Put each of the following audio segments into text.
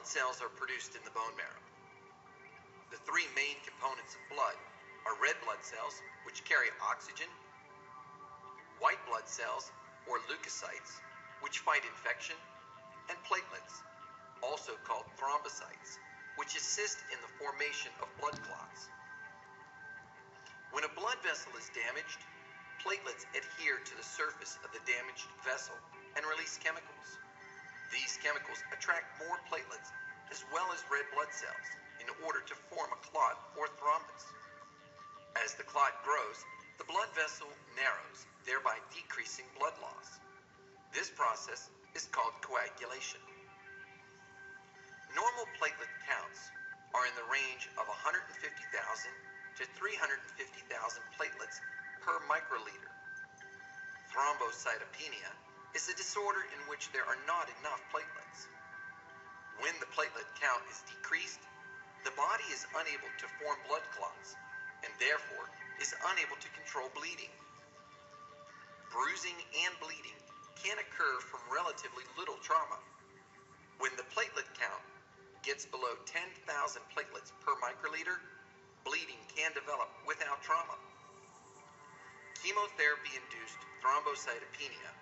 blood cells are produced in the bone marrow. The three main components of blood are red blood cells, which carry oxygen, white blood cells, or leukocytes, which fight infection, and platelets, also called thrombocytes, which assist in the formation of blood clots. When a blood vessel is damaged, platelets adhere to the surface of the damaged vessel and release chemicals. These chemicals attract more platelets as well as red blood cells in order to form a clot or thrombus. As the clot grows, the blood vessel narrows, thereby decreasing blood loss. This process is called coagulation. Normal platelet counts are in the range of 150,000 to 350,000 platelets per microliter. Thrombocytopenia is a disorder in which there are not enough platelets. When the platelet count is decreased, the body is unable to form blood clots and therefore is unable to control bleeding. Bruising and bleeding can occur from relatively little trauma. When the platelet count gets below 10,000 platelets per microliter, bleeding can develop without trauma. Chemotherapy-induced thrombocytopenia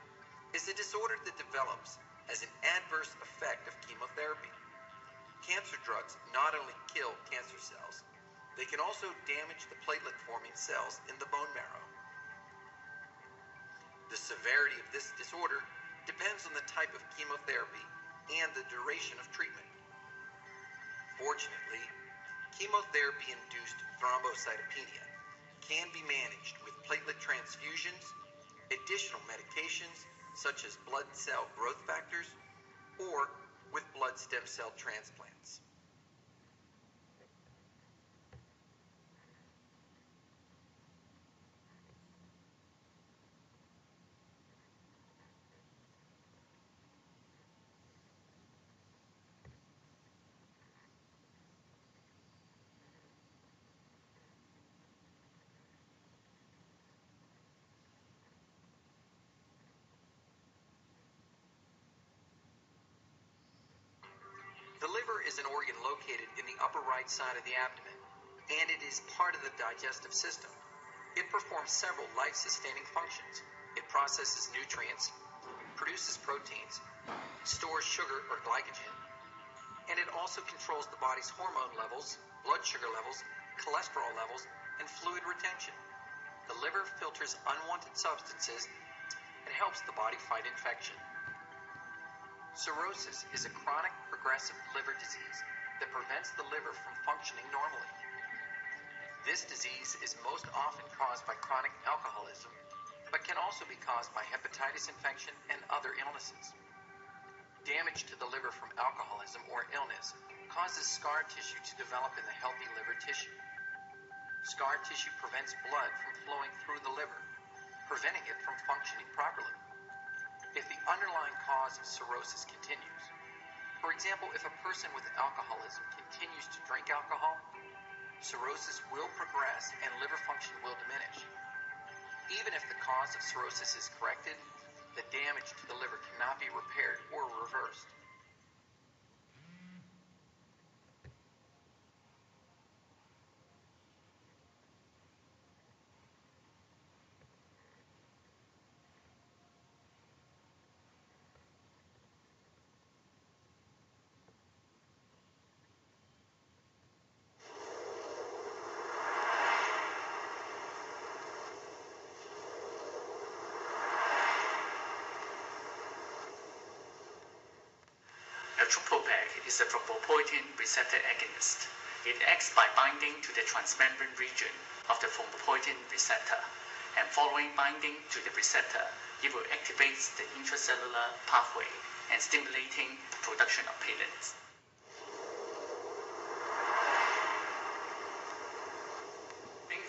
is a disorder that develops as an adverse effect of chemotherapy. Cancer drugs not only kill cancer cells, they can also damage the platelet-forming cells in the bone marrow. The severity of this disorder depends on the type of chemotherapy and the duration of treatment. Fortunately, chemotherapy-induced thrombocytopenia can be managed with platelet transfusions, additional medications such as blood cell growth factors, or with blood stem cell transplants. The liver is an organ located in the upper right side of the abdomen, and it is part of the digestive system. It performs several life-sustaining functions. It processes nutrients, produces proteins, stores sugar or glycogen, and it also controls the body's hormone levels, blood sugar levels, cholesterol levels, and fluid retention. The liver filters unwanted substances and helps the body fight infection. Cirrhosis is a chronic progressive liver disease that prevents the liver from functioning normally. This disease is most often caused by chronic alcoholism, but can also be caused by hepatitis infection and other illnesses. Damage to the liver from alcoholism or illness causes scar tissue to develop in the healthy liver tissue. Scar tissue prevents blood from flowing through the liver, preventing it from functioning properly. If the underlying cause of cirrhosis continues, for example, if a person with alcoholism continues to drink alcohol, cirrhosis will progress and liver function will diminish. Even if the cause of cirrhosis is corrected, the damage to the liver cannot be repaired or reversed. Eltrombopag is a thrombopoietin receptor agonist. It acts by binding to the transmembrane region of the thrombopoietin receptor, and following binding to the receptor, it will activate the intracellular pathway and stimulating the production of platelets.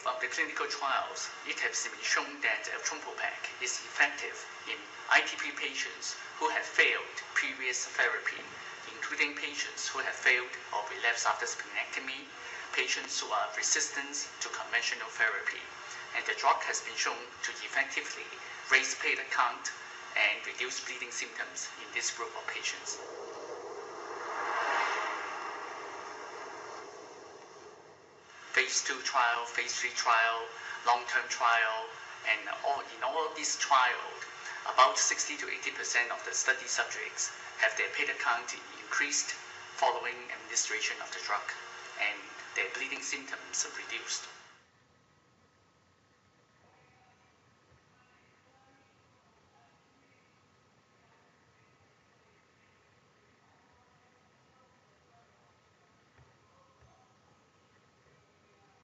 From the clinical trials, it has been shown that Eltrombopag is effective in ITP patients who have failed previous therapy, including patients who have failed or relapsed after splenectomy, patients who are resistant to conventional therapy, and the drug has been shown to effectively raise platelet count and reduce bleeding symptoms in this group of patients. phase 2 trial, phase 3 trial, long-term trial, and in all these trials, about 60 to 80% of the study subjects have their platelet count increased following administration of the drug, and their bleeding symptoms reduced.